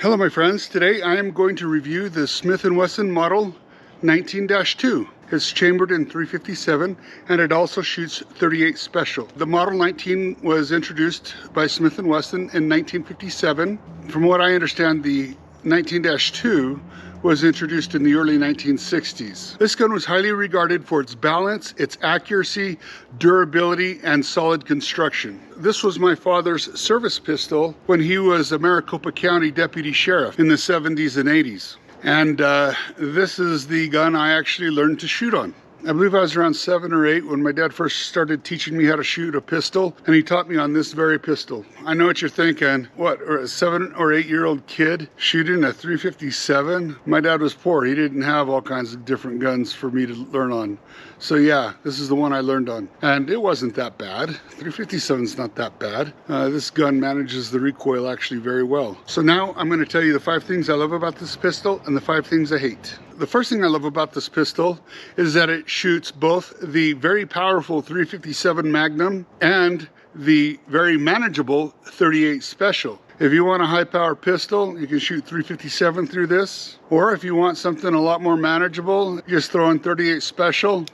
Hello my friends, today I am going to review the Smith & Wesson Model 19-2. It's chambered in 357 and it also shoots 38 special. The Model 19 was introduced by Smith & Wesson in 1957. From what I understand, the 19-2 was introduced in the early 1960s. This gun was highly regarded for its balance, its accuracy, durability, and solid construction. This was my father's service pistol when he was a Maricopa County Deputy Sheriff in the 70s and 80s. And this is the gun I actually learned to shoot on. I believe I was around 7 or 8 when my dad first started teaching me how to shoot a pistol, and he taught me on this very pistol. I know what you're thinking, what, a 7 or 8-year-old kid shooting a 357? My dad was poor, he didn't have all kinds of different guns for me to learn on. So yeah, this is the one I learned on. And it wasn't that bad. 357's not that bad. This gun manages the recoil actually very well. So now I'm gonna tell you the 5 things I love about this pistol and the 5 things I hate. The first thing I love about this pistol is that it shoots both the very powerful 357 Magnum and the very manageable 38 Special. If you want a high power pistol, you can shoot 357 through this. Or if you want something a lot more manageable, just throw in 38 Special.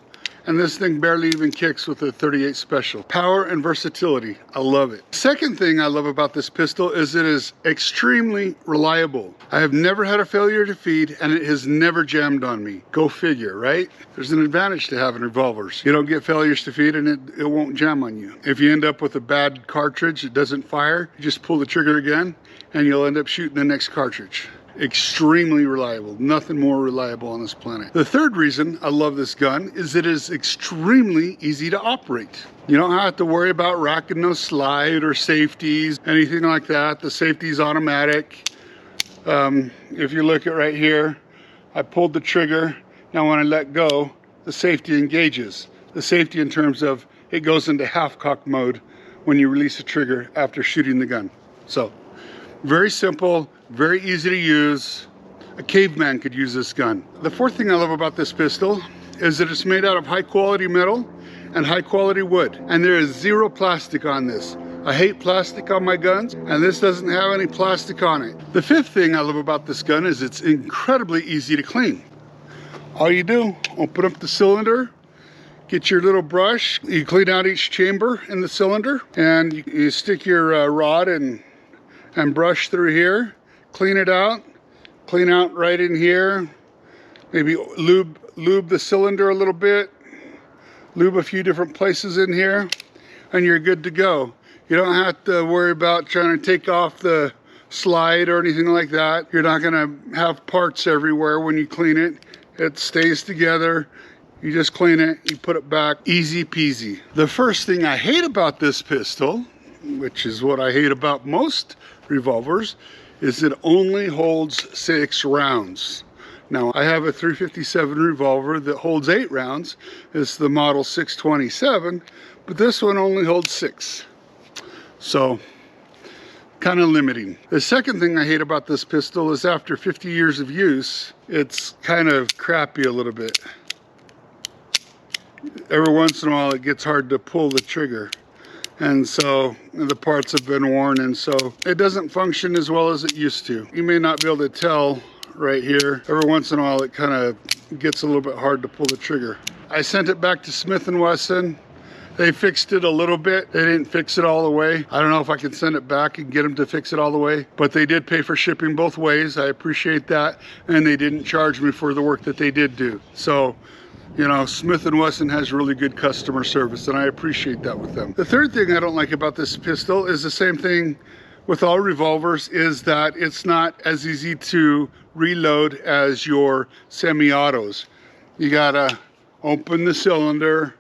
And this thing barely even kicks with a 38 Special. Power and versatility, I love it. Second thing I love about this pistol is it is extremely reliable. I have never had a failure to feed and it has never jammed on me. Go figure, right? There's an advantage to having revolvers. You don't get failures to feed and it won't jam on you. If you end up with a bad cartridge, it doesn't fire, you just pull the trigger again and you'll end up shooting the next cartridge. Extremely reliable, nothing more reliable on this planet. The third reason I love this gun is it is extremely easy to operate. You don't have to worry about racking no slide or safeties, anything like that. The safety's automatic. If you look at right here, I pulled the trigger. Now when I let go, the safety engages. The safety in terms of it goes into half cock mode when you release the trigger after shooting the gun. So very simple, very easy to use. A caveman could use this gun. The fourth thing I love about this pistol is that it's made out of high quality metal and high quality wood. And there is zero plastic on this. I hate plastic on my guns, and this doesn't have any plastic on it. The fifth thing I love about this gun is it's incredibly easy to clean. All you do, open up the cylinder, get your little brush, you clean out each chamber in the cylinder, and you stick your rod and brush through here, clean it out, clean out right in here, maybe lube the cylinder a little bit, lube a few different places in here, and you're good to go. You don't have to worry about trying to take off the slide or anything like that. You're not gonna have parts everywhere when you clean it. It stays together. You just clean it, you put it back, easy peasy. The first thing I hate about this pistol, which is what I hate about most revolvers, is it only holds 6 rounds. Now I have a 357 revolver that holds 8 rounds. It's the model 627, but this one only holds 6. So kind of limiting. The second thing I hate about this pistol is after 50 years of use, it's kind of crappy a little bit. Every once in a while it gets hard to pull the trigger. And so the parts have been worn, and so it doesn't function as well as it used to. You may not be able to tell right here. Every once in a while it kind of gets a little bit hard to pull the trigger. I sent it back to Smith & Wesson. They fixed it a little bit. They didn't fix it all the way. I don't know if I can send it back and get them to fix it all the way, but they did pay for shipping both ways. I appreciate that. And they didn't charge me for the work that they did do. So, you know, Smith & Wesson has really good customer service, and I appreciate that with them. The third thing I don't like about this pistol is the same thing with all revolvers, is that it's not as easy to reload as your semi-autos. You gotta open the cylinder,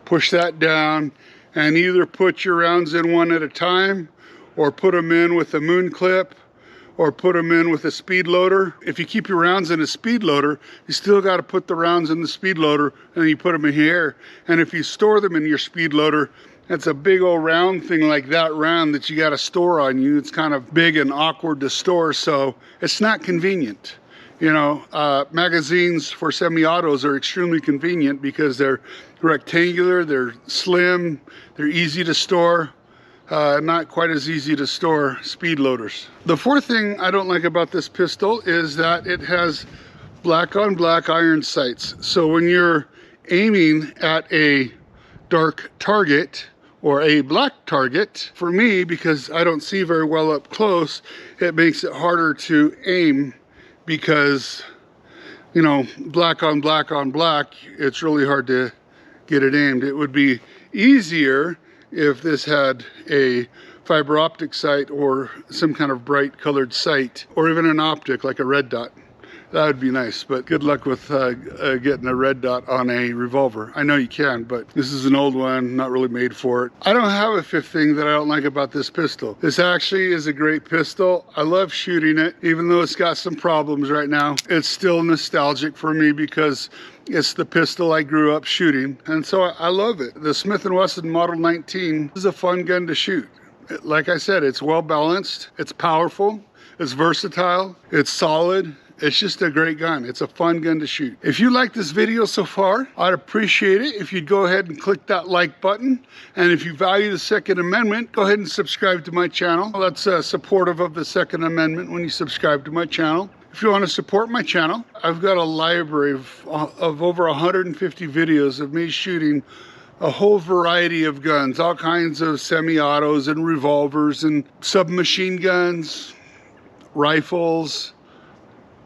push that down, and either put your rounds in one at a time, or put them in with a moon clip, or put them in with a speed loader. If you keep your rounds in a speed loader, you still got to put the rounds in the speed loader, and then you put them in here. And if you store them in your speed loader, it's a big old round thing like that round that you got to store on you. It's kind of big and awkward to store, so it's not convenient. You know, magazines for semi-autos are extremely convenient because they're rectangular, they're slim, they're easy to store. not quite as easy to store speed loaders. The fourth thing I don't like about this pistol is that it has black on black iron sights. So when you're aiming at a dark target or a black target, for me, because I don't see very well up close, it makes it harder to aim because, you know, black on black on black, it's really hard to get it aimed. It would be easier if this had a fiber optic sight or some kind of bright colored sight, or even an optic like a red dot. That would be nice, but good luck with getting a red dot on a revolver. I know you can, but this is an old one, not really made for it. I don't have a fifth thing that I don't like about this pistol. This actually is a great pistol. I love shooting it, even though it's got some problems right now. It's still nostalgic for me because it's the pistol I grew up shooting, and so I love it. The Smith & Wesson Model 19 is a fun gun to shoot. Like I said, it's well balanced, it's powerful, it's versatile, it's solid. It's just a great gun. It's a fun gun to shoot. If you like this video so far, I'd appreciate it if you'd go ahead and click that like button. And if you value the Second Amendment, go ahead and subscribe to my channel. That's supportive of the Second Amendment when you subscribe to my channel. If you want to support my channel, I've got a library of over 150 videos of me shooting a whole variety of guns, all kinds of semi-autos and revolvers and submachine guns, rifles,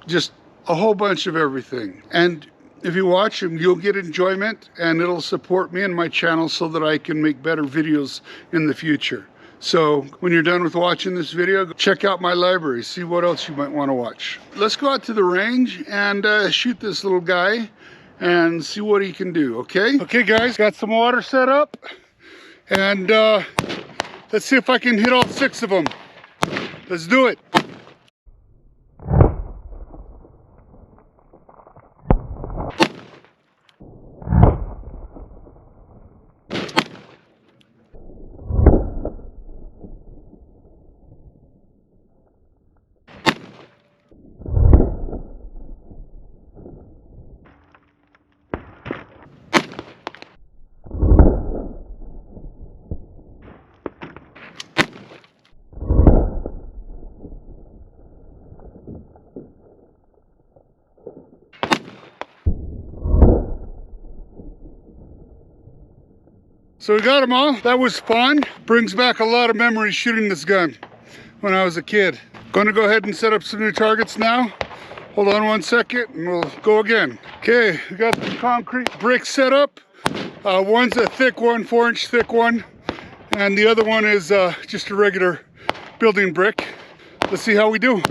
just a whole bunch of everything. And if you watch them, you'll get enjoyment, and it'll support me and my channel so that I can make better videos in the future. So when you're done with watching this video, check out my library, see what else you might want to watch. Let's go out to the range and shoot this little guy and see what he can do, okay? Okay guys, got some water set up, and let's see if I can hit all 6 of them. Let's do it. So we got them all. That was fun. Brings back a lot of memories shooting this gun when I was a kid. Going to go ahead and set up some new targets now. Hold on 1 second and we'll go again. Okay, we got the concrete bricks set up. One's a thick one, 4-inch thick one, and the other one is just a regular building brick. Let's see how we do.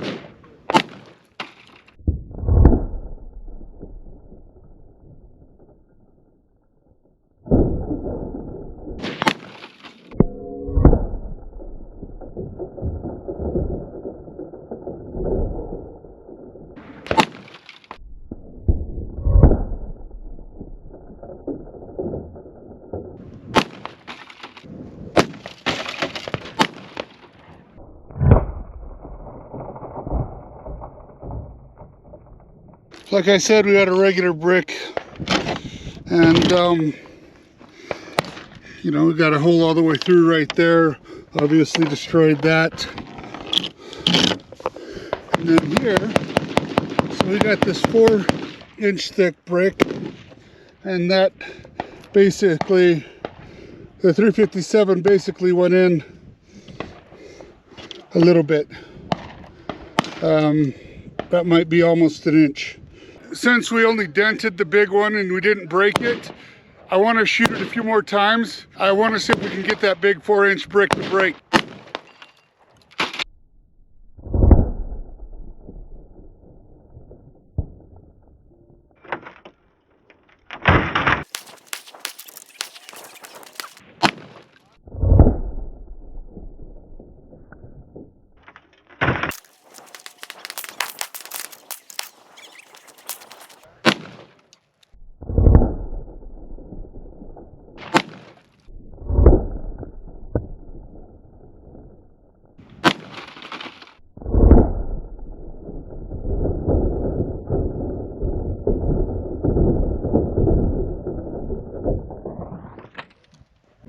Like I said, we had a regular brick, and you know, we got a hole all the way through right there. Obviously destroyed that. And then here, so we got this 4-inch thick brick, and that basically, the 357 basically went in a little bit. That might be almost an inch. Since we only dented the big one and we didn't break it, I want to shoot it a few more times. I want to see if we can get that big 4-inch brick to break.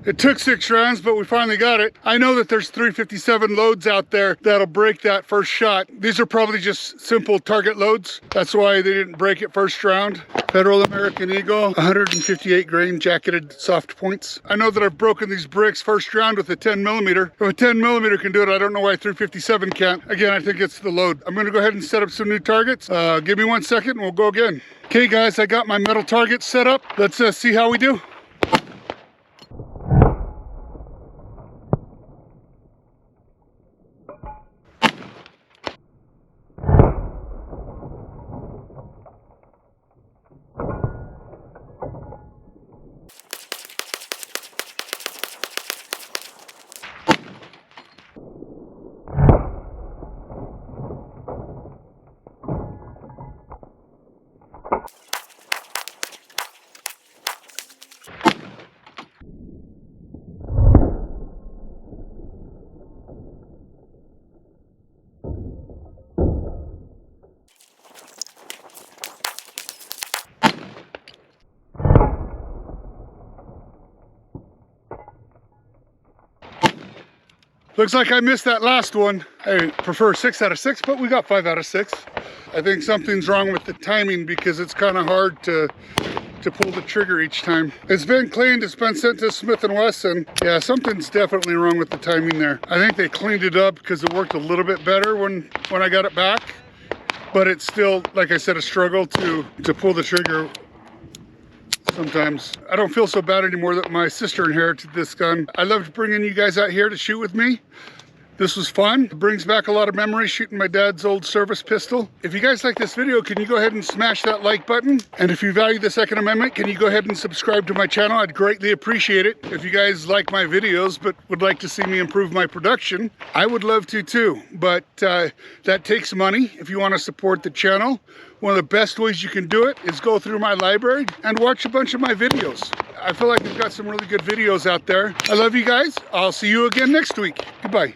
It took 6 rounds, but we finally got it. I know that there's 357 loads out there that'll break that first shot. These are probably just simple target loads. That's why they didn't break it first round. Federal American Eagle, 158 grain jacketed soft points. I know that I've broken these bricks first round with a 10 millimeter. If a 10 millimeter can do it, I don't know why 357 can't. Again, I think it's the load. I'm gonna go ahead and set up some new targets. Give me 1 second and we'll go again. Okay guys, I got my metal targets set up. Let's see how we do. Looks like I missed that last one. I prefer 6 out of 6, but we got 5 out of 6. I think something's wrong with the timing because it's kind of hard to pull the trigger each time. It's been cleaned, it's been sent to Smith & Wesson. Yeah, something's definitely wrong with the timing there. I think they cleaned it up because it worked a little bit better when I got it back. But it's still, like I said, a struggle to pull the trigger sometimes. I don't feel so bad anymore that my sister inherited this gun. I loved bringing you guys out here to shoot with me. This was fun. It brings back a lot of memories shooting my dad's old service pistol. If you guys like this video, can you go ahead and smash that like button? And if you value the Second Amendment, can you go ahead and subscribe to my channel? I'd greatly appreciate it. If you guys like my videos but would like to see me improve my production, I would love to too. But that takes money if you want to support the channel. One of the best ways you can do it is go through my library and watch a bunch of my videos. I feel like I've got some really good videos out there. I love you guys. I'll see you again next week. Goodbye.